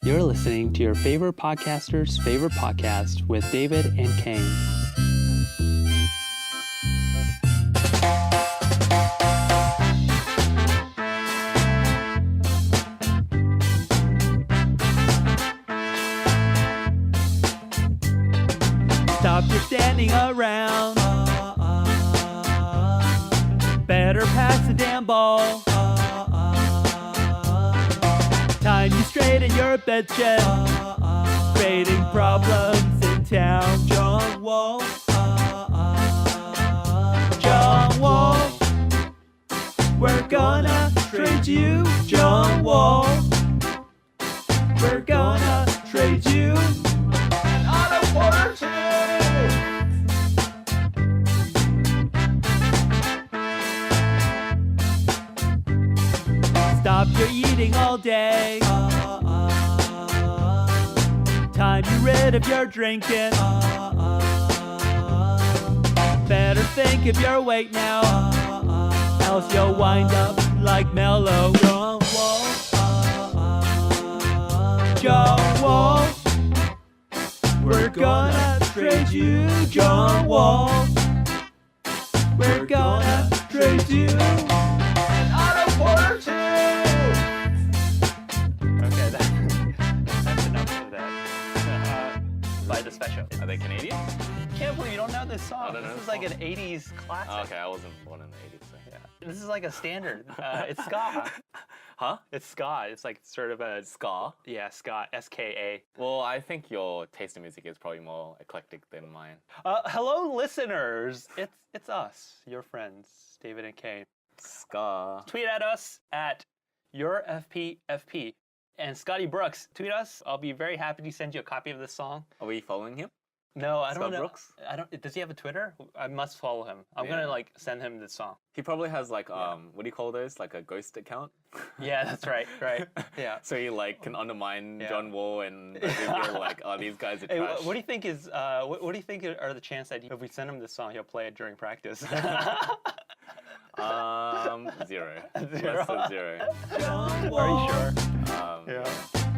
You're listening to your favorite podcaster's favorite podcast with David and Kayne. Stop your standing around. Better pass the damn ball. Time you straighten your bed shed. Creating problems in town. John Wall. John Wall. We're gonna trade you, John Wall. We're gonna trade you an auto porter. Stop your eating all day. Time you rid of your drinking. Better think of your weight now, else you'll wind up like Mellow. John Wall. John Wall. We're gonna trade you, John Wall. We're gonna trade you an auto porter too. Okay, that's enough of that. By the special. Are they Canadian? Can't believe you don't know this song. I don't know This is the like song. an 80s classic. Oh, okay, I wasn't born in the 80s. So. Yeah. This is like a standard. It's ska. Huh? It's ska. It's like sort of a Ska? Yeah, ska. SKA. Well, I think your taste in music is probably more eclectic than mine. Hello, listeners. It's us, your friends, David and Kayne. Ska. Tweet at us at yourfpfp. And Scotty Brooks, tweet us. I'll be very happy to send you a copy of this song. Are we following him? No, I Scott don't know. Brooks? I don't. Does he have a Twitter? I must follow him. I'm Yeah. gonna like send him the song. He probably has like what do you call those? Like a ghost account. Yeah, that's right. Right. Yeah. So he like can undermine Yeah. John Wall and feel like, oh, these guys are Hey, trash. what do you think is? What do you think are the chances that if we send him this song, he'll play it during practice? Zero. Zero. Less than zero. Are you sure? Yeah.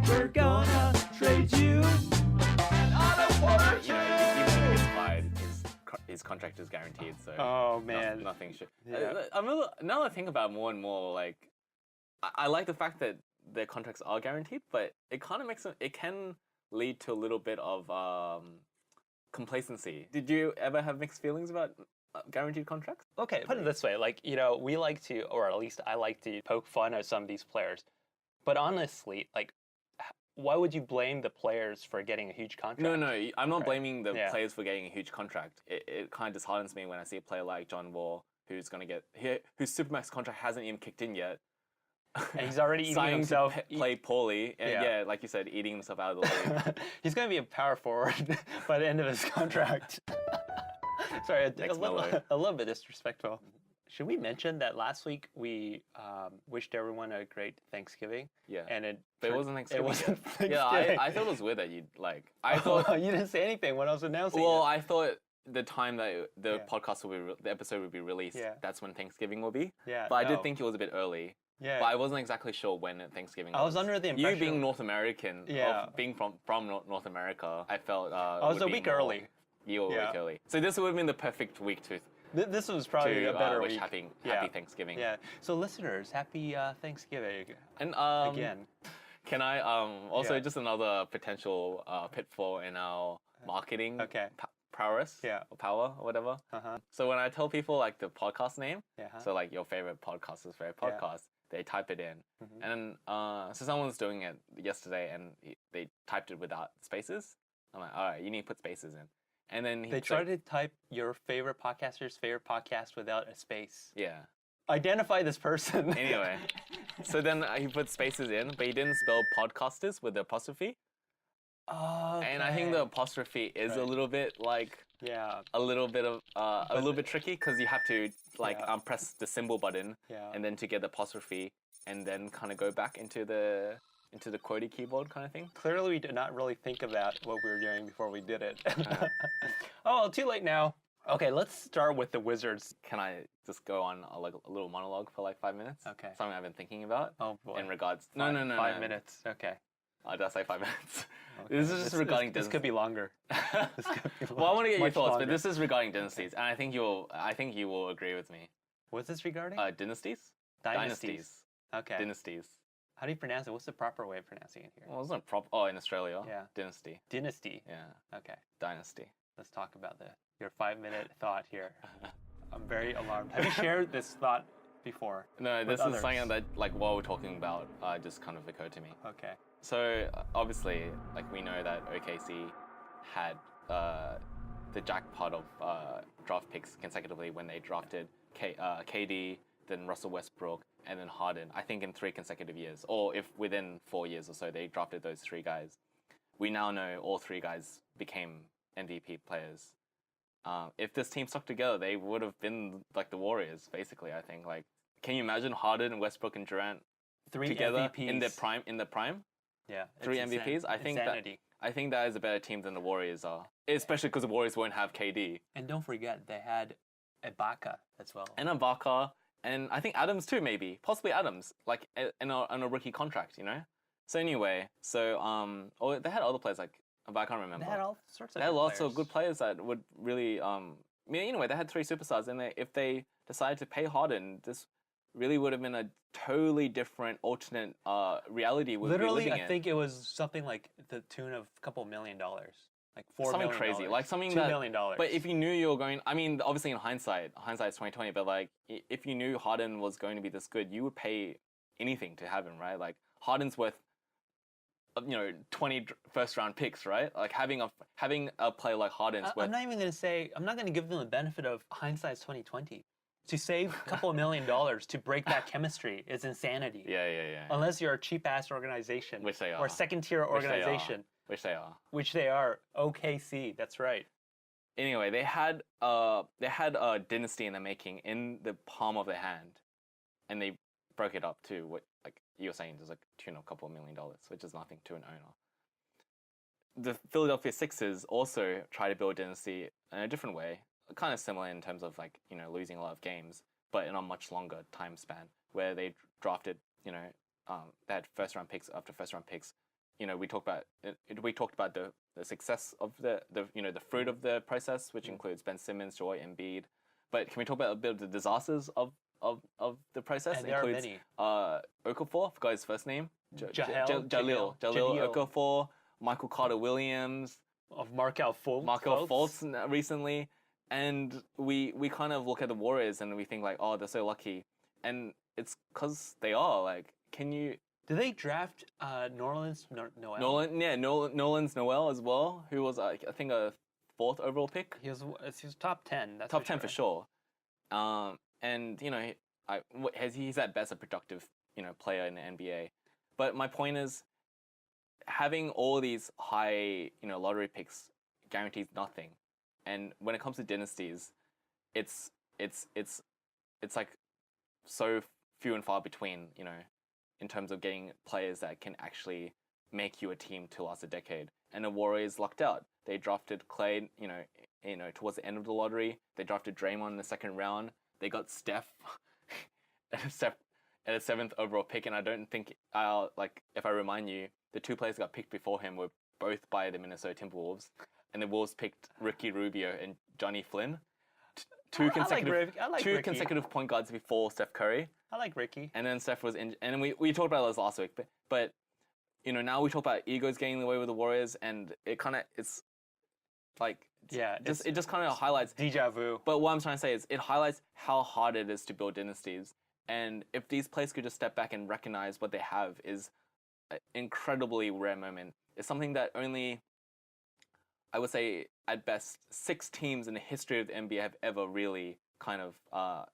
We're gonna trade you an auto porter. You know, even if he gets fired, his contract is guaranteed. So Oh man. nothing should. Yeah. Now I think about it more and more, like I like the fact that their contracts are guaranteed, but it kind of makes it can lead to a little bit of complacency. Did you ever have mixed feelings about guaranteed contracts? Okay, put it this way, like, you know, we like to, or at least I like to poke fun at some of these players. But honestly, like, why would you blame the players for getting a huge contract? No, I'm not Right. blaming the Yeah. players for getting a huge contract. It kind of disheartens me when I see a player like John Wall who's gonna get whose Supermax contract hasn't even kicked in yet. And he's already eating Starting himself. to play poorly, and Yeah. like you said, eating himself out of the league. He's going to be a power forward by the end of his contract. Sorry, a Next Melo. little bit disrespectful. Should we mention that last week we wished everyone a great Thanksgiving? Yeah. And But it wasn't Thanksgiving. It wasn't Thanksgiving. Yeah, I thought it was weird that you'd like. I thought. You didn't say anything when I was announcing Well, it. I thought the time that the Yeah. podcast will be, the episode would be released. Yeah. That's when Thanksgiving will be. Yeah, But I no. did think it was a bit early. Yeah. But I wasn't exactly sure when Thanksgiving was. I was under the impression. You being North American, Yeah. being from North America, I felt. I was would a be week more- early. You were a Yeah. week early. So this would have been the perfect week to This was probably a better wish week. happy Yeah. Thanksgiving. Yeah. So listeners, happy Thanksgiving And again. Can I also Yeah. just another potential pitfall in our marketing Okay. prowess? Yeah. Or power or whatever. Uh-huh. So when I tell people like the podcast name, Yeah. so like your favorite podcaster's favorite Yeah. podcast, they type it in. Mhm. And so someone was doing it yesterday and they typed it without spaces. I'm like, all right, you need to put spaces in. And then They tried to type your favorite podcaster's favorite podcast without a space. Yeah. Identify this person. Anyway, so then he put spaces in, but he didn't spell podcasters with the apostrophe. Oh. And I think the apostrophe is a Right. little bit like Yeah. a little bit tricky because you have to like Yeah. press the symbol button Yeah. and then to get the apostrophe and then kind of go back into the QWERTY keyboard kind of thing. Clearly, we did not really think about what we were doing before we did it. Oh, well, too late now. Okay, let's start with the Wizards. Can I just go on a little monologue for like 5 minutes? Okay. Something I've been thinking about. Oh boy. In regards. Five No. 5 minutes. Okay. Did I say 5 minutes? Okay. This is just regarding this could be longer. This could be Well, I want to get your much thoughts, longer. but this is regarding dynasties, and I think you will agree with me. What's this regarding? Dynasties? Dynasties. Okay. Dynasties. How do you pronounce it? What's the proper way of pronouncing it here? Well, it's not proper. Oh, in Australia. Yeah. Dynasty. Dynasty. Yeah. Okay. Dynasty. Let's talk about your 5-minute thought here. I'm very alarmed. Have you shared this thought before? No, with this others? is something that, like, while we're talking about, just kind of occurred to me. Okay. So obviously, like, we know that OKC had the jackpot of draft picks consecutively when they drafted KD, then Russell Westbrook, and then Harden. I think in 3 consecutive years, or if within 4 years or so, they drafted those 3 guys. We now know all 3 guys became MVP players. If this team stuck together, they would have been like the Warriors, basically. I think. Like, can you imagine Harden, Westbrook, and Durant 3 together MVPs. in their prime? Yeah. 3 MVPs. I think that is a better team than the Warriors are, especially because the Warriors won't have KD. And don't forget, they had Ibaka as well. And Ibaka, and I think Adams too, maybe, possibly Adams, like on a rookie contract, you know. So anyway, or they had other players like, but I can't remember. They had all sorts of. They had lots players. of good players that would really. Anyway, they had 3 superstars, and if they decided to pay Harden, this really would have been a totally different alternate reality. Literally, I think it was something like the tune of a couple $1 million, like $4 something million. crazy, like something $2 million. But if you knew you were going, I mean, obviously in hindsight's 2020. But like, if you knew Harden was going to be this good, you would pay anything to have him, right? Like, Harden's worth 20 first-round picks, right? Like, having a player like Harden's worth. I'm not even going to say. I'm not going to give them the benefit of hindsight's 2020. To save a couple $1 million to break that chemistry is insanity. Yeah. Unless you're a cheap-ass organization, Which they are. or a second-tier organization, Which they are. Which they are. OKC. That's right. Anyway, they had a dynasty in the making in the palm of their hand, and they broke it up to what, like you were saying, there's like tune of a couple $1 million, which is nothing to an owner. The Philadelphia Sixers also try to build a dynasty in a different way, kind of similar in terms of, like, losing a lot of games, but in a much longer time span, where they drafted, they had first-round picks after first-round picks. We talked about the success of the fruit of the process, which includes Ben Simmons, Joel Embiid. But can we talk about a bit of the disasters of the process? And there are many. Okafor, forgot his first name. Jaleel Okafor, Michael Carter-Williams, of Markelle Fultz recently. And we kind of look at the Warriors and we think, like, oh, they're so lucky. And it's because they are. Like, can you... Did they draft Nerlens Noel? Nerlens Noel as well, who was, I think, a 4th overall pick. He was top 10. That's top 10 for sure. And he's at best a productive player in the NBA. But my point is, having all these high lottery picks guarantees nothing. And when it comes to dynasties, it's like so few and far between, in terms of getting players that can actually make you a team to last a decade. And the Warriors lucked out. They drafted Clay, towards the end of the lottery. They drafted Draymond in the 2nd round. They got Steph at a 7th overall pick. And I don't think, if I remind you, the 2 players that got picked before him were both by the Minnesota Timberwolves. And the Wolves picked Ricky Rubio and Johnny Flynn. Two consecutive point guards before Steph Curry. I like Ricky. And then Steph was in, and then we talked about this last week, but now we talk about egos getting in the way with the Warriors, and it just kind of highlights deja vu. But what I'm trying to say is it highlights how hard it is to build dynasties, and if these players could just step back and recognize what they have is an incredibly rare moment. It's something that only, I would say, at best, 6 teams in the history of the NBA have ever really kind of,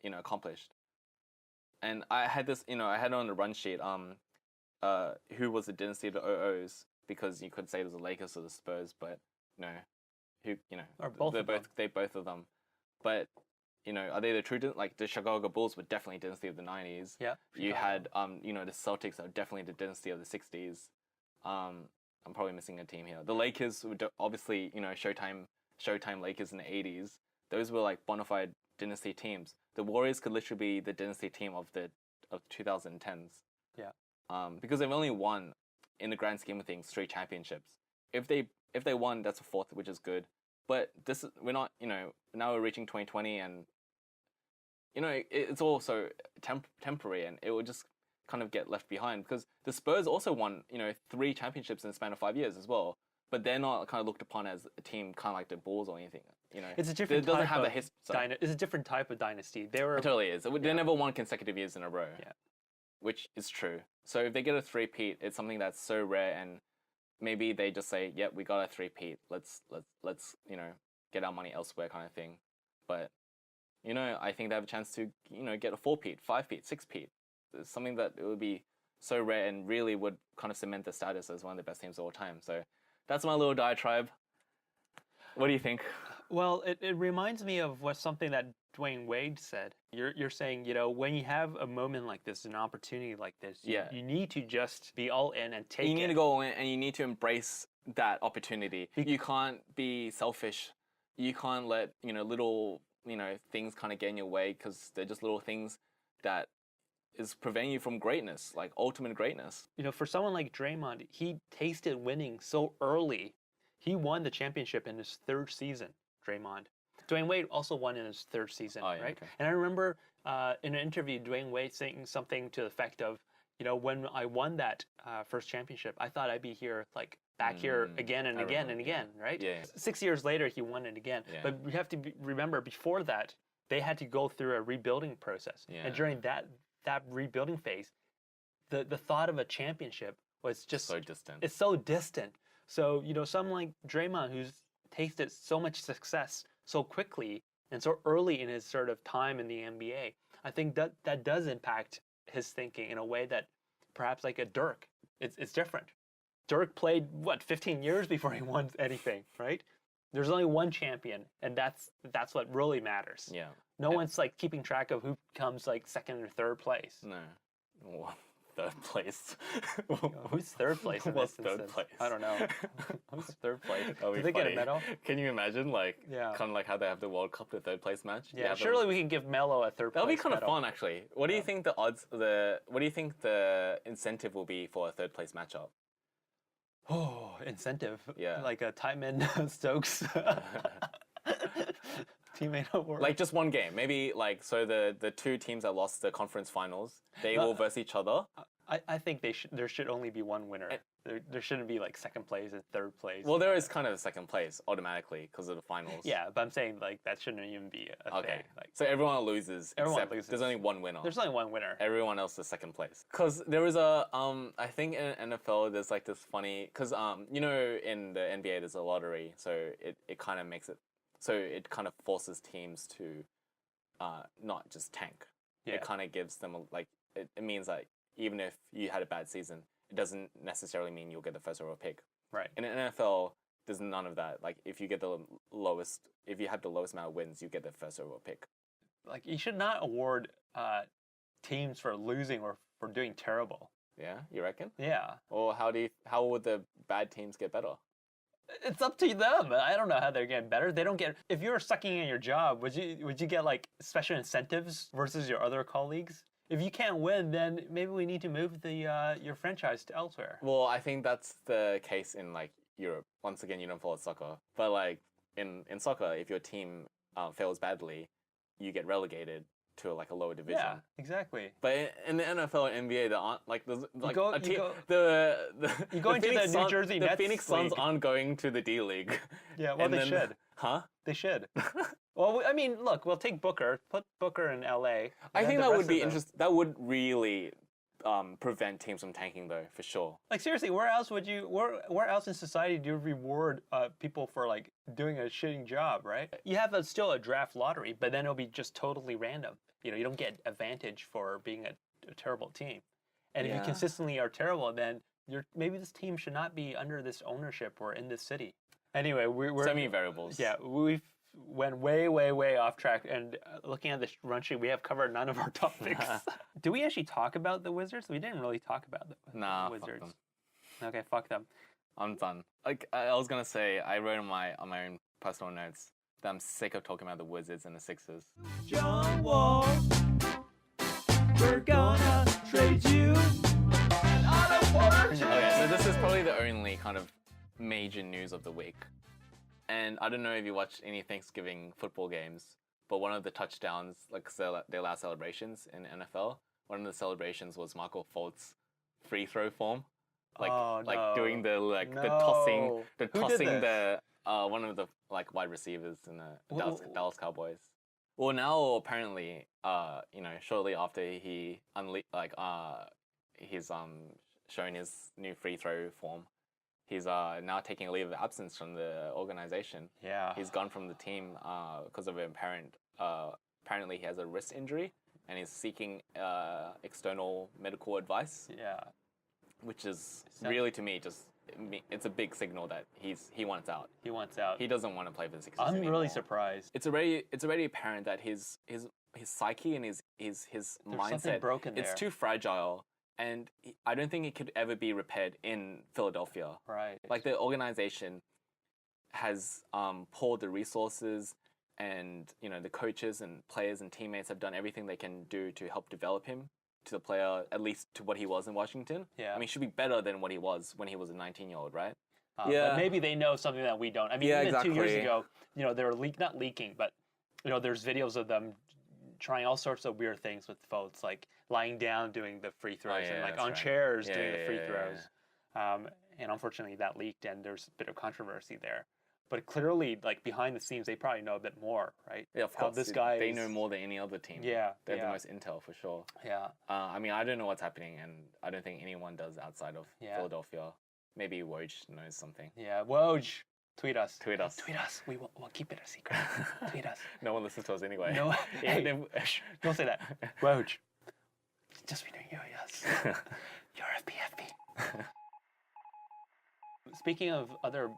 accomplished. And I had this, I had it on the run sheet, who was the dynasty of the 00s, because you could say it was the Lakers or the Spurs, but, or both of them. But, are they the true, like, the Chicago Bulls were definitely dynasty of the 90s. Yeah. You had, the Celtics are definitely the dynasty of the 60s. I'm probably missing a team here. The Lakers were obviously, Showtime Lakers in the 80s. Those were like bona fide dynasty teams. The Warriors could literally be the dynasty team of 2010s. Yeah. Because they've only won in the grand scheme of things, 3 championships. If they won, that's a 4th, which is good. But we're not, now we're reaching 2020, and it's also temporary, and it will just kind of get left behind, because the Spurs also won 3 championships in the span of 5 years as well. But they're not kind of looked upon as a team kind of like the Bulls or anything. It's a different it doesn't type have of it's a different type of dynasty. They were It totally is. They never won consecutive years in a row. Yeah. Which is true. So if they get a 3-peat, it's something that's so rare, and maybe they just say, "Yep, we got a 3-peat. Let's get our money elsewhere," kind of thing. But I think they have a chance to get a 4-peat, 5-peat, 6-peat. It's something that it would be so rare and really would kind of cement their status as one of the best teams of all time. So that's my little diatribe. What do you think? Well, it reminds me of something that Dwayne Wade said. You're saying, when you have a moment like this, an opportunity like this, you need to just be all in and take it. You need to go all in, and you need to embrace that opportunity. You can't be selfish. You can't let little things kind of get in your way, because they're just little things that is preventing you from greatness, like ultimate greatness. For someone like Draymond, he tasted winning so early. He won the championship in his 3rd season, Draymond. Dwayne Wade also won in his 3rd season, right? Okay. And I remember in an interview, Dwayne Wade saying something to the effect of, when I won that first championship, I thought I'd be here, back here again and again and again, right? Yeah. 6 years later, he won it again. Yeah. But we have to remember, before that, they had to go through a rebuilding process. Yeah. And during that rebuilding phase, the thought of a championship was just so distant. It's so distant. So, someone like Draymond, who's tasted so much success so quickly and so early in his sort of time in the NBA, I think that does impact his thinking in a way that perhaps like a Dirk, it's different. Dirk played, 15 years before he won anything, right? There's only one champion, and that's what really matters. Yeah. No one's keeping track of who comes 2nd or 3rd place. No. Well, 3rd place. Who's 3rd place in this instance? 3rd place? I don't know. Who's 3rd place? Did they get a medal? Can you imagine, kind of like how they have the World Cup, the 3rd place match? Yeah, surely we can give Melo a 3rd place. That'll be kind of fun, actually. What do you think the odds? What do you think the incentive will be for a 3rd place matchup? Oh, incentive. Yeah. Like a Tiemann Stokes teammate award. Just one game. Maybe so the 2 teams that lost the conference finals, they will verse each other. I think there should only be one winner. There shouldn't be 2nd place and 3rd place. Well, there is kind of a 2nd place automatically because of the finals. Yeah, but I'm saying that shouldn't even be a thing. So everyone loses. Everyone loses. There's only one winner. There's only one winner. Everyone else is 2nd place. Because there is I think in NFL there's this funny, because in the NBA there's a lottery, so it kind of makes it, so it kind of forces teams to not just tank. Yeah. It kind of gives them it means even if you had a bad season, it doesn't necessarily mean you'll get the 1st overall pick. Right. In an NFL, there's none of that. If you have the lowest amount of wins, you get the 1st overall pick. You should not award teams for losing or for doing terrible. Yeah, you reckon? Yeah. Or how would the bad teams get better? It's up to them. I don't know how they're getting better. They don't get. If you're sucking in your job, would you get special incentives versus your other colleagues? If you can't win, then maybe we need to move your franchise to elsewhere. Well, I think that's the case in Europe. Once again, you don't follow soccer, but in soccer, if your team fails badly, you get relegated to a lower division. Yeah, exactly. But in the NFL and NBA, there aren't there's a team. You go into the New Jersey Nets. The Phoenix Suns aren't going to the D League. Yeah, well, they should. Huh? They should. Well, I mean, look, we'll take Booker. Put Booker in LA. I think that would be interesting. That would really prevent teams from tanking, though, for sure. Seriously, where else in society do you reward people for doing a shitty job, right? You have still a draft lottery, but then it'll be just totally random. You don't get advantage for being a terrible team. And if you consistently are terrible, then maybe this team should not be under this ownership or in this city. Anyway, we're semi-variables. Yeah, we've went way, way, way off track. And looking at this run sheet, we have covered none of our topics. Do we actually talk about the Wizards? We didn't really talk about the Wizards. Fuck them. Okay, fuck them. I'm done. I was gonna say, I wrote on my own personal notes that I'm sick of talking about the Wizards and the Sixers. John Wall, we're gonna trade you. And Okay, so this is probably the only kind of major news of the week. And I don't know if you watched any Thanksgiving football games, but one of the touchdowns, like their last celebrations in NFL, one of the celebrations was Michael Fultz free throw form. Like doing the the tossing the one of the like wide receivers in the Dallas Cowboys. Well, now apparently, shortly after he he's showing his new free throw form, he's now taking a leave of absence from the organization. Yeah. He's gone from the team because of an apparently he has a wrist injury and he's seeking external medical advice. Yeah. Which is really, to me, it's a big signal that he wants out. He wants out. He doesn't want to play for the Sixers I'm anymore. really surprised. It's already apparent that his psyche and his There's mindset, something broken there. it's too fragile, and I don't think it could ever be repaired in Philadelphia. Right. Like the organization has poured the resources, and the coaches and players and teammates have done everything they can do to help develop him to the player, at least to what he was in Washington. Yeah. I mean, he should be better than what he was when he was a 19-year-old, right? But maybe they know something that we don't. I mean, even exactly. 2 years ago, they were not leaking, but there's videos of them trying all sorts of weird things with Fultz, like lying down doing the free throws and like on chairs doing the free throws. And unfortunately, that leaked, and there's a bit of controversy there. But clearly, like behind the scenes, they probably know a bit more, right? Yeah, of course. They know more than any other team. Yeah, they have the most intel for sure. Yeah. I mean, I don't know what's happening, and I don't think anyone does outside of Philadelphia. Maybe Woj knows something. Yeah, Woj, tweet us. Tweet us. Tweet us. We'll keep it a secret. Tweet us. No one listens to us anyway. No. Hey, don't say that. Woj. Just between you and us. You're FPFP. Speaking of other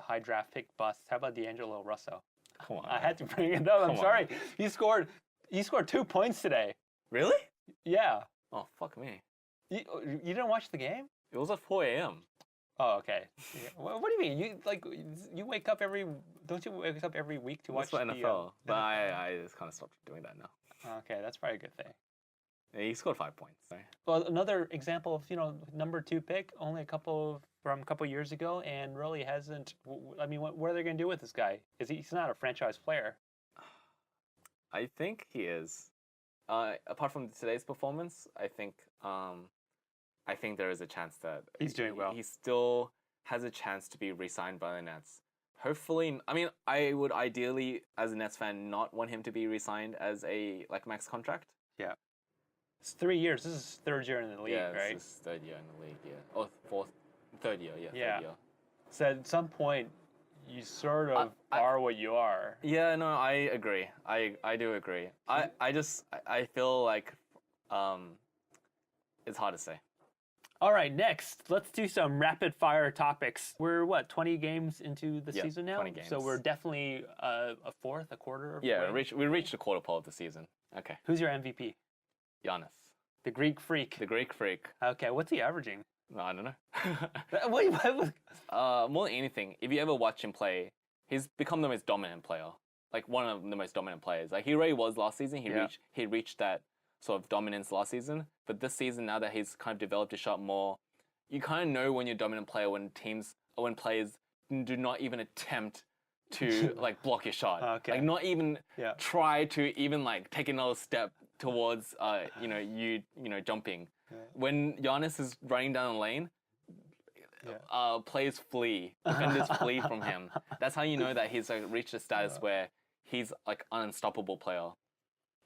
high draft pick busts, how about D'Angelo Russell? Come on. I had to bring it up. I'm sorry. He scored 2 points today. Really? Yeah. Oh, fuck me. You didn't watch the game? It was at 4 a.m. Oh, okay. Yeah. What do you mean? You wake up don't you wake up every week to watch the NFL? But I just kind of stopped doing that now. Okay, that's probably a good thing. Yeah, he scored 5 points. Sorry. Well, another example of number 2 pick, only from a couple years ago, and really hasn't. I mean, what are they going to do with this guy? He's not a franchise player? I think he is. Apart from today's performance, I think there is a chance that he's doing well. He still has a chance to be re-signed by the Nets. Hopefully, I mean, I would ideally, as a Nets fan, not want him to be re-signed as a max contract. Yeah. It's 3 years. This is his 3rd year in the league, right? Yeah, this is 3rd year in the league, yeah. Or 3rd year, yeah. 3rd year. So at some point, you sort of are what you are. Yeah, no, I agree. I do agree. I feel like it's hard to say. All right, next, let's do some rapid fire topics. We're 20 games into the season now? 20 games. So we're definitely a quarter. Yeah, we reached the quarter pole of the season. Okay. Who's your MVP? Giannis. The Greek Freak. The Greek Freak. Okay, what's he averaging? No, I don't know. What? More than anything, if you ever watch him play, he's become the most dominant player. Like one of the most dominant players. Like he already was last season. He reached that sort of dominance last season. But this season, now that he's kind of developed his shot more, you kind of know when you're a dominant player when players do not even attempt to block your shot. Okay. Like not even try to even take another step towards jumping. Yeah. When Giannis is running down the lane, players flee, defenders flee from him. That's how you know that he's reached a status where he's an unstoppable player.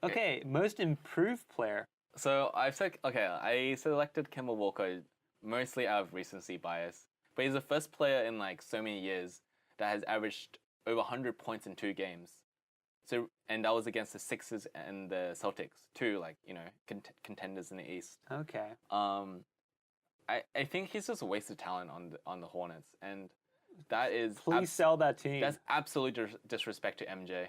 Okay, most improved player. So I selected Kemba Walker mostly out of recency bias, but he's the first player in so many years that has averaged over 100 points in 2 games. So, and that was against the Sixers and the Celtics, 2 contenders in the East. Okay. I think he's just a waste of talent on the Hornets, and that is please sell that team. That's absolute disrespect to MJ.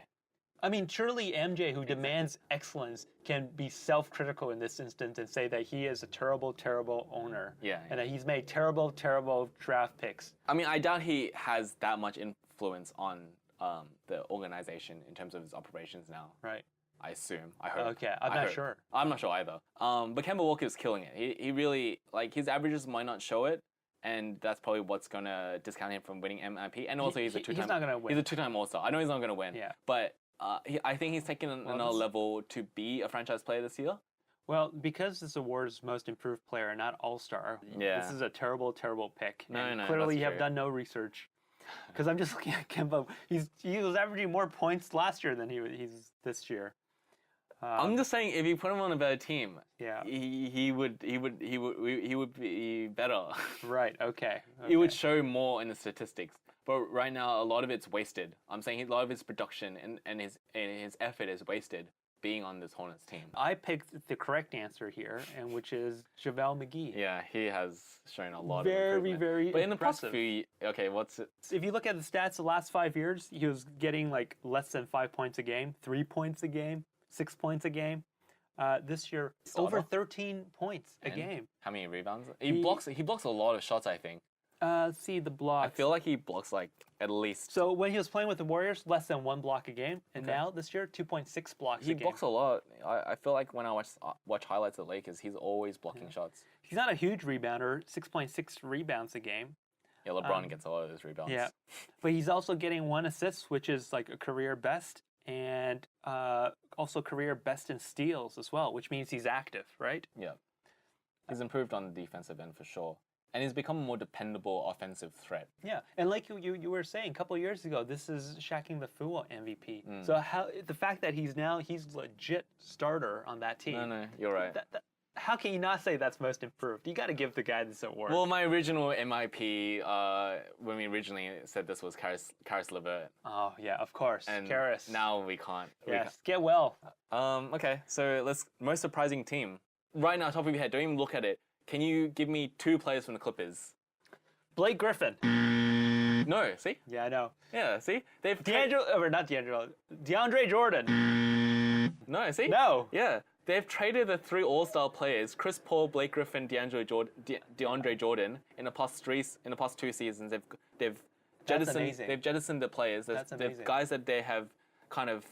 I mean, surely MJ, who demands excellence, can be self-critical in this instance and say that he is a terrible, terrible owner. Yeah. And that he's made terrible, terrible draft picks. I mean, I doubt he has that much influence on the organization in terms of his operations now. Right. I assume. I hope. Okay, I'm not sure. I'm not sure either. But Kemba Walker's killing it. He really, like, his averages might not show it, and that's probably what's gonna discount him from winning MIP. And also, he's a two-time. He's not gonna win. He's a two-time All-Star. I know he's not gonna win. Yeah. But I think he's taken another level to be a franchise player this year. Well, because this award's most improved player, not All-Star, this is a terrible, terrible pick. No, and no, clearly that's you have true. done no research. Because I'm just looking at Kemba. He was averaging more points last year than he's this year. I'm just saying, if you put him on a better team, Yeah. he would be better. Right. Okay. It would show more in the statistics. But right now, a lot of it's wasted. I'm saying a lot of his production and his effort is wasted being on this Hornets team. I picked the correct answer here, and which is JaVale McGee. Yeah, he has shown a lot of Very, improvement. very But in the past impressive. few, okay, what's it? If you look at the stats the last 5 years, he was getting like less than 5 points a game, 3 points a game, 6 points a game. This year, over 13 points a game. How many rebounds? He blocks a lot of shots, I think. See the blocks. I feel like he blocks like at least. So when he was playing with the Warriors, less than 1 block a game, and now this year 2.6 blocks He a game. blocks a lot. I feel like when I watch highlights of Lakers, he's always blocking shots. He's not a huge rebounder, 6.6 rebounds a game. Yeah, LeBron gets a lot of those rebounds. Yeah, but he's also getting 1 assist, which is like a career best, and also career best in steals as well, which means he's active, right? Yeah. He's improved on the defensive end for sure. And he's become a more dependable offensive threat. Yeah, and like you were saying a couple of years ago, this is Shaquille O'Neal MVP. So the fact that he's legit starter on that team. No, you're right. How can you not say that's most improved? You got to give the guy this award. Well, my original MIP, when we originally said this, was Karis LeVert. Oh yeah, of course, And Karis. now we can't. Yes, get well. Okay, so most surprising team. Right now, top of your head, don't even look at it. Can you give me 2 players from the Clippers? Blake Griffin. No, see? Yeah, I know. Yeah, see? They've DeAndre Jordan. No, see? No. Yeah, they've traded the 3 All-Star players: Chris Paul, Blake Griffin, DeAndre Jordan. In the past 2 seasons, they've jettisoned the players. That's The amazing. guys that they have kind of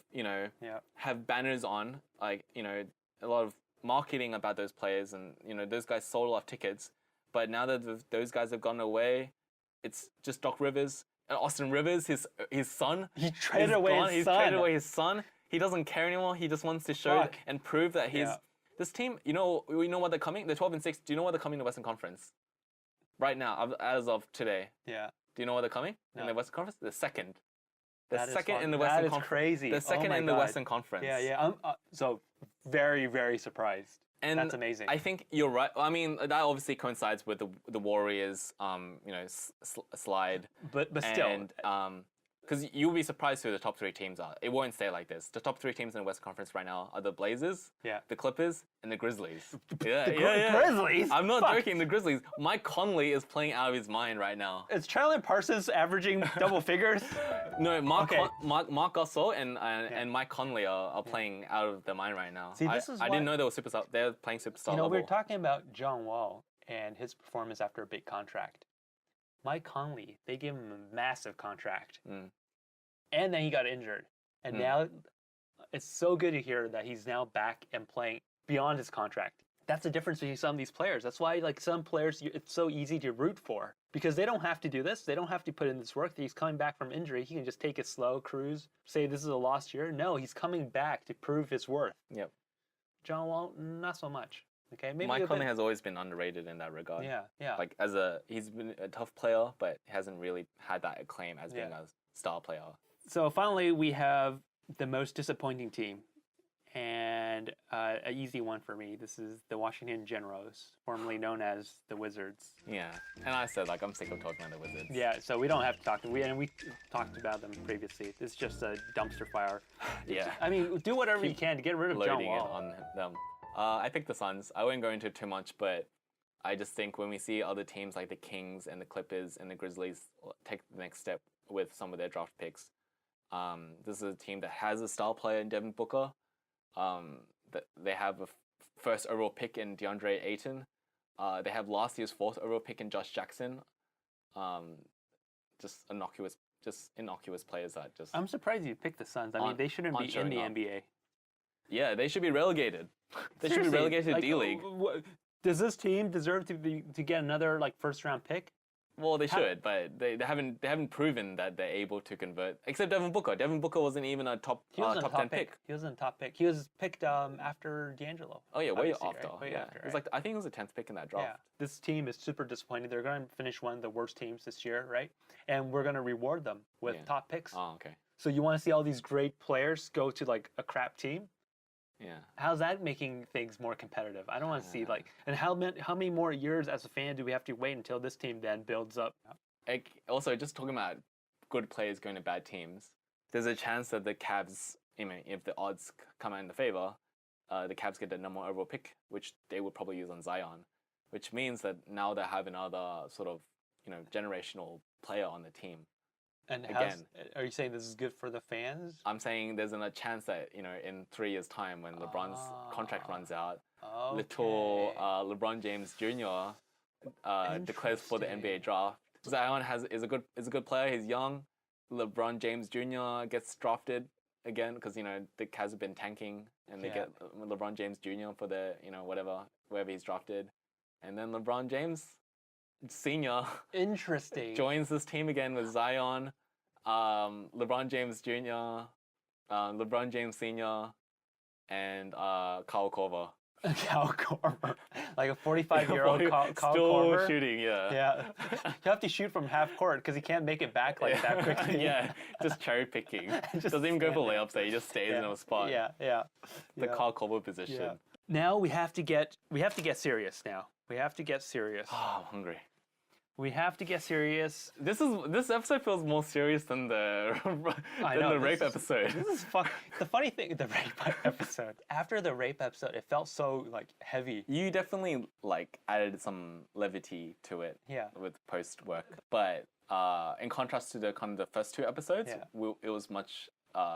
have banners on, like a lot of marketing about those players, and those guys sold a lot of tickets. But now that those guys have gone away, it's just Doc Rivers and Austin Rivers, his son. He traded away his son. He's traded away his son. He doesn't care anymore. He just wants to show and prove that he's this team. We know what they're coming. They're 12-6. Do you know what they're coming to the Western Conference? Right now, as of today. Yeah. Do you know what they're coming in the Western Conference? They're second. That is second fun. in the Western Conference. That is crazy. They're second Oh my in the God. Western Conference. Yeah. I'm so very, very surprised. And that's amazing. I think you're right. I mean, that obviously coincides with the Warriors, slide. But still, And because you'll be surprised who the top 3 teams are. It won't stay like this. The top 3 teams in the Western Conference right now are the Blazers, the Clippers, and the Grizzlies. Yeah, Grizzlies? I'm not joking. The Grizzlies. Mike Conley is playing out of his mind right now. Is Charlie Parsons averaging double figures? No, Mark Gasol and Mike Conley are playing out of their mind right now. See, this is I didn't know they were superstar. They're playing superstar level. We were talking about John Wall and his performance after a big contract. Mike Conley, they gave him a massive contract. And then he got injured. And now it's so good to hear that he's now back and playing beyond his contract. That's the difference between some of these players. That's why some players, it's so easy to root for. Because they don't have to do this. They don't have to put in this work. He's coming back from injury. He can just take it slow, cruise, say this is a lost year. No, he's coming back to prove his worth. Yep. John Wall, not so much. Okay, maybe Mike Conley has always been underrated in that regard. Yeah. Like he's been a tough player, but hasn't really had that acclaim as being a star player. So finally, we have the most disappointing team, and an easy one for me. This is the Washington Generals, formerly known as the Wizards. Yeah, and I said I'm sick of talking about the Wizards. Yeah, so we don't have to talk. We talked about them previously. It's just a dumpster fire. Yeah. I mean, do whatever you can to get rid of John Loading it Wall. on them. I picked the Suns. I won't go into it too much, but I just think when we see other teams like the Kings and the Clippers and the Grizzlies take the next step with some of their draft picks, this is a team that has a star player in Devin Booker. They have a first overall pick in DeAndre Ayton. They have last year's 4th overall pick in Josh Jackson. Just innocuous players that just. I'm surprised you picked the Suns. I mean, they shouldn't be in the NBA. Yeah, they should be relegated. They should be Seriously, relegated to like, D-League. Does this team deserve to get another like first round pick? Well, they should, but they haven't proven that they're able to convert. Except Devin Booker. Devin Booker wasn't even a top He wasn't a top 10 pick. He wasn't a top pick. He was picked after D'Angelo. Oh yeah, way obviously, after. right? Way Yeah, after, it was right? like I think it was the 10th pick in that draft. Yeah, this team is super disappointed. They're going to finish one of the worst teams this year, right? And we're going to reward them with Yeah. top picks. Oh, okay. So you want to see all these great players go to like a crap team? Yeah. How's that making things more competitive? I don't want to see like, and how many more years as a fan do we have to wait until this team then builds up? Also, just talking about good players going to bad teams, there's a chance that the Cavs, if the odds come out in the favor, the Cavs get the number one overall pick, which they would probably use on Zion, which means that now they have another sort of, generational player on the team. And Again. are you saying this is good for the fans? I'm saying there's a chance that, in 3 years' time when LeBron's contract runs out, little LeBron James Jr. Declares for the NBA draft. Zion is a good player. He's young. LeBron James Jr. gets drafted again because the Cavs have been tanking, and they get LeBron James Jr. for the wherever he's drafted, and then LeBron James Sr. Interesting. joins this team again with Zion, LeBron James Jr., LeBron James Sr., and Kyle Korver. Kyle Korver, like a 45-year-old Kyle Still Korver. shooting, yeah. Yeah, you have to shoot from half court because he can't make it back like that quickly. Yeah, just cherry picking. Doesn't even go for layups there. He just stays in a spot. Yeah. The Kyle Korver position. Yeah. Now we have to get serious. Now we have to get serious. Oh, I'm hungry. We have to get serious. This episode feels more serious than the rape episode. This is the funny thing. The rape episode. After the rape episode, it felt so like heavy. You definitely added some levity to it. Yeah. With post work, but in contrast to the first two episodes, it was much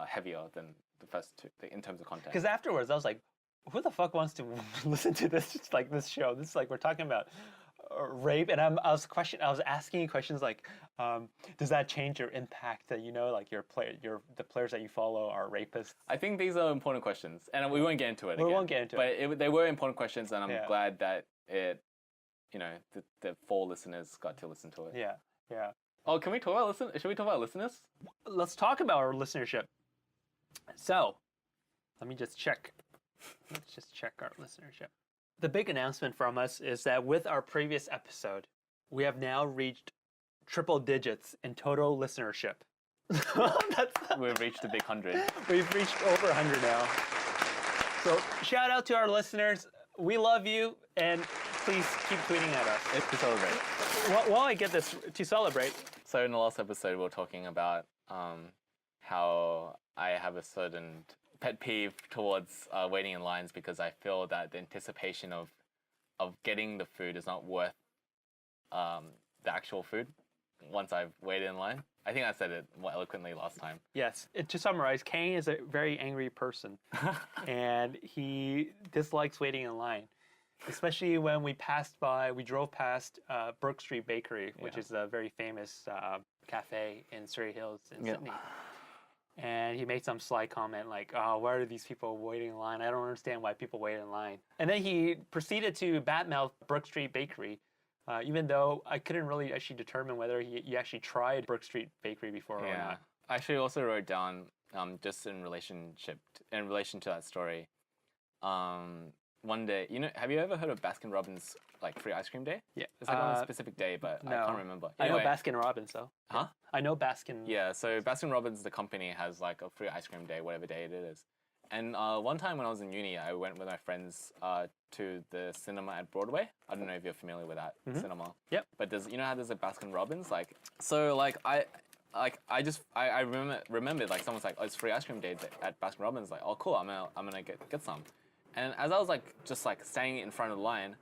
heavier than the first two in terms of content. Because afterwards, I was like, who the fuck wants to listen to this? Just like this show. This is like we're talking about rape, and I was asking you questions like, does that change your impact that the players that you follow are rapists? I think these are important questions, and we won't get into it. We won't get into it. But they were important questions, and I'm glad that it, the 4 listeners got to listen to it. Yeah. Oh, can we talk about Should we talk about listeners? Let's talk about our listenership. So, let me just check. Let's just check our listenership. The big announcement from us is that with our previous episode, we have now reached triple digits in total listenership. We've reached the big 100. We've reached over 100 now. So shout out to our listeners. We love you, and please keep tweeting at us. It's to celebrate. While I get this, to celebrate. So in the last episode, we were talking about how I have a certain pet peeve towards waiting in lines because I feel that the anticipation of getting the food is not worth the actual food once I've waited in line. I think I said it more eloquently last time. Yes. To summarize, Kayne is a very angry person, and he dislikes waiting in line, especially when we drove past Brook Street Bakery, which is a very famous cafe in Surrey Hills in Sydney. And he made some sly comment like, oh, why are these people waiting in line? I don't understand why people wait in line. And then he proceeded to badmouth Brook Street Bakery, even though I couldn't really actually determine whether he actually tried Brook Street Bakery before or not. I actually also wrote down, just in relation to that story, one day, have you ever heard of Baskin Robbins free ice cream day? Yeah. It's on a specific day, but no. I can't remember. Anyway, I know Baskin Robbins though. Huh? I know Baskin. Yeah, so Baskin Robbins, the company, has a free ice cream day, whatever day it is. And one time when I was in uni, I went with my friends to the cinema at Broadway. I don't know if you're familiar with that cinema. Yep. But how there's a Baskin Robbins? I remembered someone's like, oh, it's free ice cream day at Baskin Robbins. Like, oh, cool, I'm gonna get some. And as I was standing in front of the line,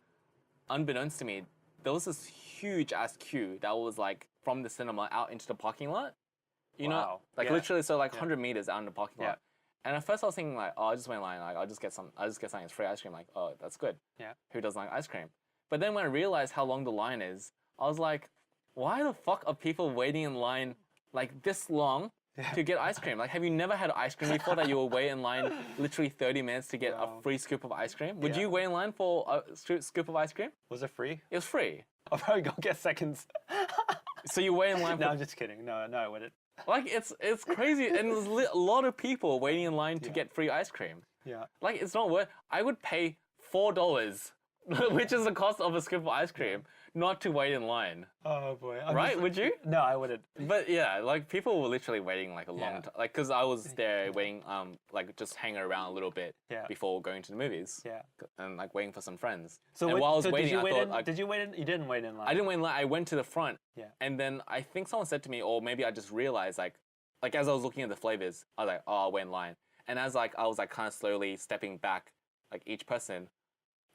unbeknownst to me, there was this huge ass queue that was from the cinema out into the parking lot. You know, literally, so 100 meters out in the parking lot. And at first I was thinking oh, I'll just wait in line. I'll just get something. It's free ice cream. Oh, that's good. Yeah. Who doesn't like ice cream? But then when I realized how long the line is, I was like, why the fuck are people waiting in line this long to get ice cream. Like, have you never had ice cream before that you will wait in line literally 30 minutes to get a free scoop of ice cream? Would you wait in line for a scoop of ice cream? Was it free? It was free. I'll probably go get seconds. So you wait in line for... No, I'm just kidding. No, I wouldn't. Like, it's crazy. And there's a lot of people waiting in line to get free ice cream. Yeah. Like, it's not worth... I would pay $4, which is the cost of a scoop of ice cream, not to wait in line. Oh boy. Right? Would you? No, I wouldn't. But yeah, like people were literally waiting like a long time. Like, cause I was there waiting, like just hanging around a little bit before going to the movies. Yeah. And like waiting for some friends. So and while I was waiting, I thought, like, did you wait in? You didn't wait in line. I didn't wait in line. I went to the front. Yeah. And then I think someone said to me, or maybe I just realized, like as I was looking at the flavors, I was like, oh, I'll wait in line. And as like I was like kind of slowly stepping back, like each person.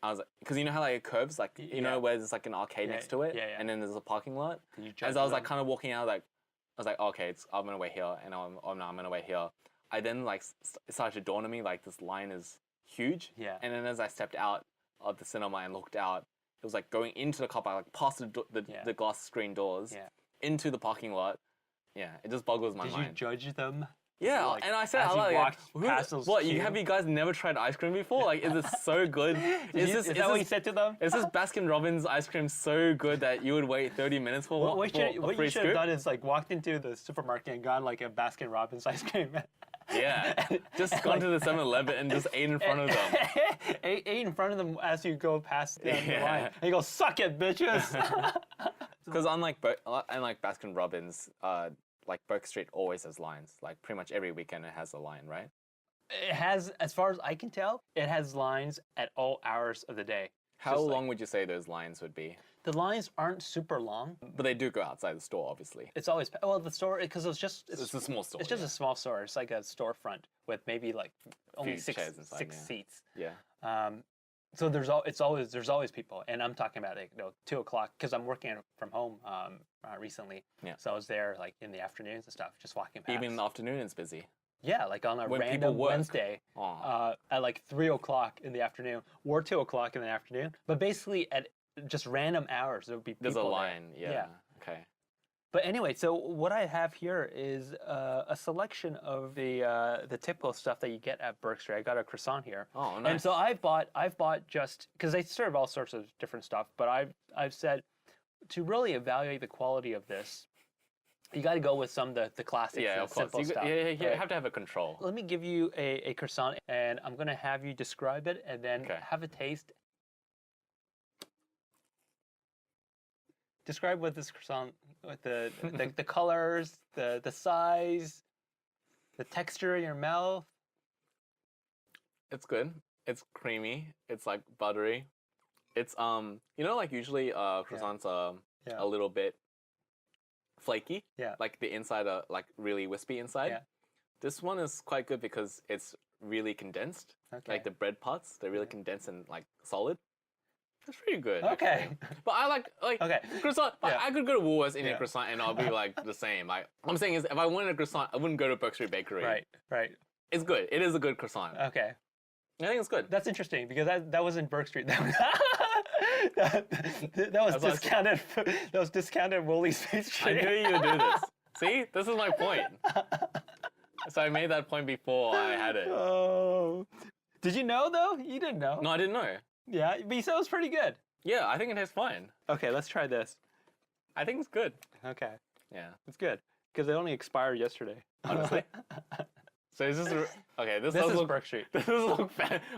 I was like, because you know how like it curves, like you know where there's like an arcade next to it, and then there's a parking lot. As I was like kind of walking out, like I was like, okay, I'm gonna wait here, and I'm gonna wait here. I then like it started to dawn on me like this line is huge. Yeah. And then as I stepped out of the cinema and looked out, it was like going into the car park, like past the glass screen doors, into the parking lot. Yeah, it just boggles my mind. Did you judge them? Yeah, like, and I said, as you walked past those what, queues? have you guys never tried ice cream before? Like, is it so good? Is that what you said to them? Is this Baskin Robbins ice cream so good that you would wait 30 minutes for what you should have done is like walked into the supermarket and got like a Baskin Robbins ice cream. Yeah, just gone to the 7-Eleven and just ate in front of them. ate in front of them as you go past the line. And you go, suck it, bitches! Because unlike Baskin Robbins, like Burke Street always has lines. Like pretty much every weekend it has a line, right? It has, as far as I can tell, it has lines at all hours of the day. How long would you say those lines would be? The lines aren't super long. But they do go outside the store, obviously. It's always, well, the store, because it's a small store. It's just a small store. It's like a storefront with maybe like only six seats. Yeah. So there's always people, and I'm talking about like 2 o'clock because I'm working from home recently. Yeah. So I was there like in the afternoons and stuff, just walking past. Even in the afternoon, it's busy. Yeah, like on a when random Wednesday at like 3 o'clock in the afternoon or 2 o'clock in the afternoon. But basically at just random hours there would be people. There's a line. There. Yeah. Okay. But anyway, so what I have here is a selection of the typical stuff that you get at Burke Street. I got a croissant here. Oh, nice. And so I've bought just because they serve all sorts of different stuff. But I've said to really evaluate the quality of this, you got to go with some of the classics. Yeah, of course. Stuff. You have to have a control. Let me give you a croissant, and I'm gonna have you describe it, and then have a taste. Describe what this croissant, with the colors, the size, the texture in your mouth. It's good. It's creamy. It's like buttery. It's you know, like usually croissants are a little bit flaky. Yeah. Like the inside are like really wispy inside. Yeah. This one is quite good because it's really condensed. Okay. Like the bread parts, they're really condensed and like solid. It's pretty good. Okay. Actually. But I like croissant. I could go to Woolworths and eat a croissant and I'll be like the same. Like I'm saying is if I wanted a croissant, I wouldn't go to Burke Street Bakery. Right. It's good. It is a good croissant. Okay. I think it's good. That's interesting because that wasn't Burke Street. That was discounted. That was discounted Woolies pastry. I knew you would do this. See, this is my point. So I made that point before I had it. Oh, did you know though? You didn't know. No, I didn't know. Yeah, but you said it was pretty good. Yeah, I think it tastes fine. Okay, let's try this. I think it's good. Okay. Yeah, it's good because it only expired yesterday. Honestly. So is this okay? This is look, Burke Street. This look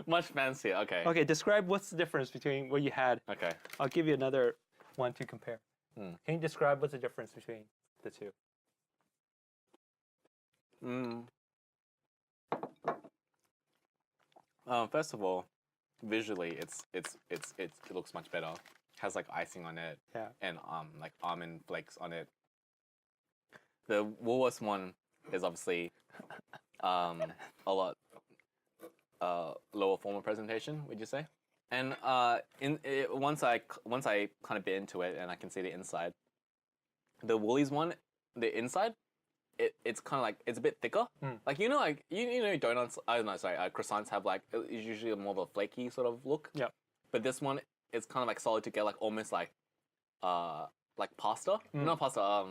much fancier. Okay. Okay, describe what's the difference between what you had. Okay. I'll give you another one to compare. Can you describe what's the difference between the two? First of all, visually, it looks much better. It has like icing on it. Yeah. And like almond flakes on it. The Woolworths one is obviously a lot lower form of presentation, would you say? And once I kind of bit into it and I can see the inside, the Woolies one, the inside, it's kind of like it's a bit thicker. Like you know donuts. Croissants have like it's usually more of a flaky sort of look. Yeah. But this one, it's kind of like solid to get like almost like pasta. Not pasta.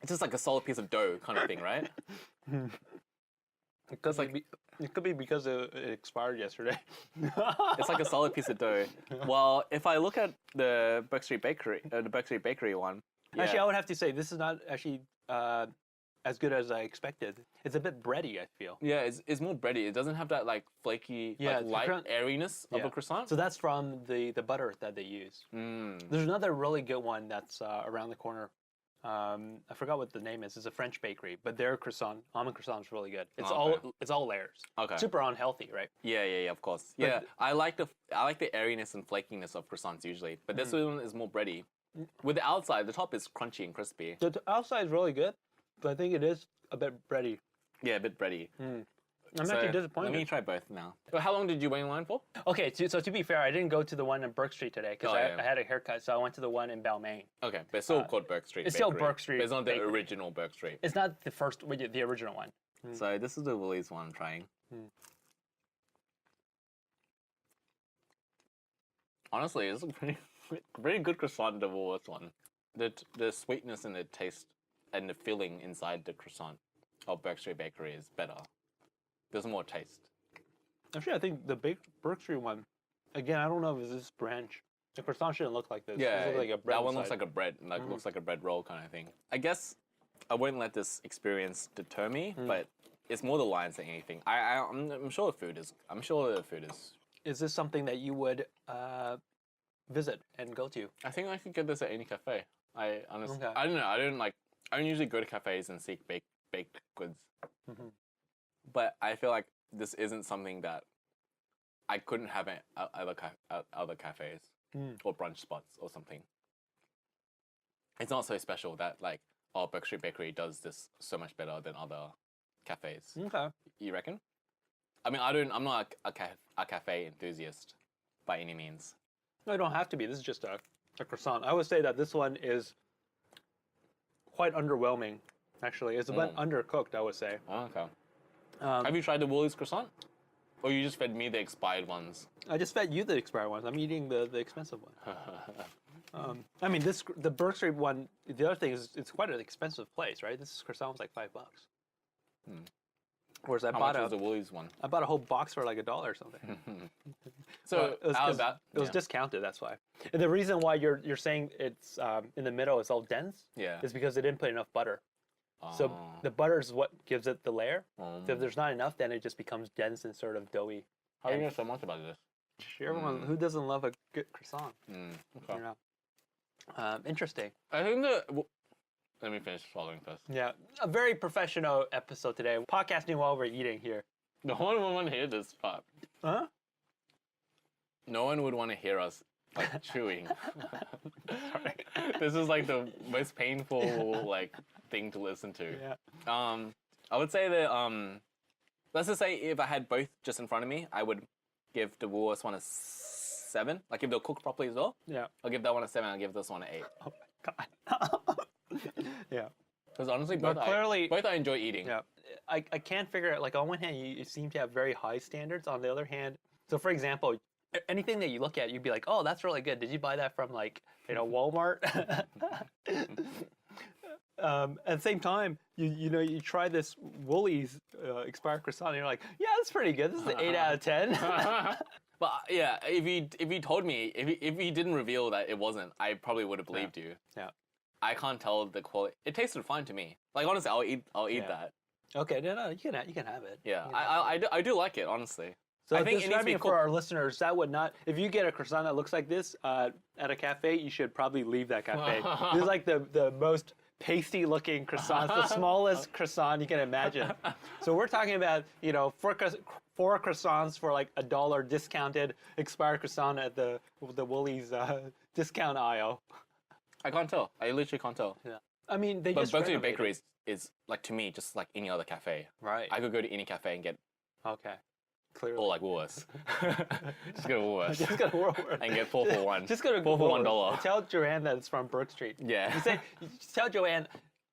It's just like a solid piece of dough kind of thing, right? It could be because it expired yesterday. It's like a solid piece of dough. Well, if I look at the Burke Street Bakery one, yeah. Actually, I would have to say this is not actually as good as I expected. It's a bit bready, I feel. Yeah, it's more bready. It doesn't have that like flaky, like light airiness of a croissant. So that's from the butter that they use. There's another really good one that's around the corner. I forgot what the name is. It's a French bakery, but their almond croissant is really good. It's all layers. Okay. Super unhealthy, right? Yeah, of course. Yeah, I like the airiness and flakiness of croissants usually, but this one is more bready. With the outside, the top is crunchy and crispy. The outside is really good, but I think it is a bit bready. Yeah, a bit bready. I'm actually disappointed. Let me try both now. So how long did you wait in line for? Okay, so to be fair, I didn't go to the one in Burke Street today because I had a haircut, so I went to the one in Balmain. Okay, but it's still called Burke Street. It's still Burke Street. But it's not the original Burke Street. It's not the first, the original one. So this is the Woolies one I'm trying. Honestly, it's a pretty good croissant, the Woolworths one. The sweetness and the taste and the filling inside the croissant of Burke Street Bakery is better. There's more taste. Actually, I think the Burke Street one, again, I don't know if it's this branch. The croissant shouldn't look like this. Yeah, like a bread that one inside. looks like a bread, looks like a bread roll kind of thing. I guess I wouldn't let this experience deter me, but it's more the lines than anything. I'm sure the food is. Is this something that you would visit and go to? I think I could get this at any cafe. I honestly, I don't know. I don't usually go to cafes and seek baked goods. But I feel like this isn't something that I couldn't have at other cafes or brunch spots or something. It's not so special that Burke Street Bakery does this so much better than other cafes. Okay. You reckon? I mean, I'm not a cafe enthusiast by any means. No, I don't have to be. This is just a croissant. I would say that this one is quite underwhelming, actually. It's a bit undercooked, I would say. Oh, okay. Have you tried the Woolies croissant? Or you just fed me the expired ones? I just fed you the expired ones. I'm eating the expensive one. I mean, the Burke Street one, the other thing is it's quite an expensive place, right? This croissant was like $5. Whereas How much was the Woolies one? I bought a whole box for like $1 or something. So it was discounted, that's why. And the reason why you're saying it's in the middle, it's all dense, is because they didn't put enough butter. So the butter is what gives it the layer. So if there's not enough, then it just becomes dense and sort of doughy. How do you know so much about this? Everyone, who doesn't love a good croissant? Okay. You know? Interesting. I think let me finish swallowing first. Yeah, a very professional episode today. Podcasting while we're eating here. No one would want to hear this part. Huh? No one would want to hear us chewing. This is like the most painful thing to listen to. Yeah. I would say that let's just say if I had both just in front of me, I would give the Woolworths one a 7. Like if they're cooked properly as well. Yeah. I'll give that one a 7. I'll give this one an 8. Oh my god. Yeah. Because honestly, both I enjoy eating. Yeah. I can't figure out, like on one hand, you seem to have very high standards. On the other hand, so for example, anything that you look at, you'd be like, oh, that's really good. Did you buy that from Walmart? At the same time, you try this Woolies expired croissant, and you're like, yeah, that's pretty good. This is an 8 out of 10. But yeah, if you told me, if you didn't reveal that it wasn't, I probably would have believed you. Yeah. I can't tell the quality. It tasted fine to me. Like honestly, I'll eat that. Okay, no, you can have it. Yeah, I do like it honestly. So I think describing for our listeners, that would not. If you get a croissant that looks like this at a cafe, you should probably leave that cafe. This is like the most pasty looking croissants, the smallest croissant you can imagine. So we're talking about four croissants for like $1 discounted expired croissant at the Woolies discount aisle. I can't tell. I literally can't tell. Yeah. I mean, they but just Burke Street Bakery is like to me just like any other cafe. Right. I could go to any cafe and get. Okay. Clearly. Or like Woolworths. Just go to Woolworths. Just go to Woolworths. And get 4 for 1. Just go to 4 for $1. Tell Joanne that it's from Burke Street. Yeah. You tell Joanne,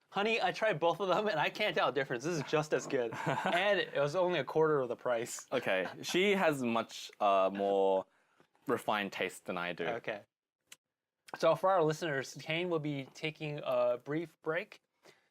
honey, I tried both of them and I can't tell a difference. This is just as good. And it was only a quarter of the price. Okay. She has much more refined taste than I do. Okay. So for our listeners, Kayne will be taking a brief break.